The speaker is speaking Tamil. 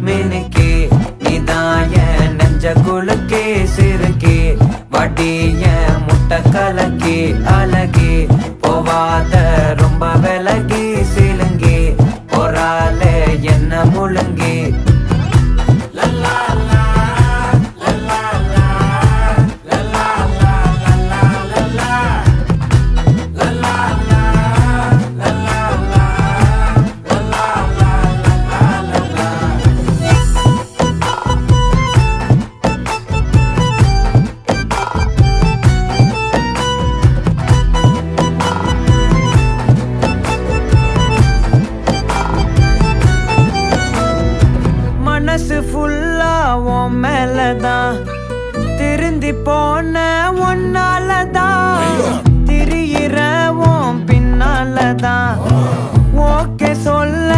மினுக்கே நீதாய நெஞ்ச குலுக்கே சிறுக்கே வடிய முட்டை கலக்கே அழகே போவாத ரொம்ப விலகி சிலுங்கி பொறால என்ன முழுங்கி மனசு ஃபுல்லா உன் மேலதான் திருந்தி போன ஒன்னாலதான் திரியிற உன் பின்னாலதான் ஓகே சொல்ல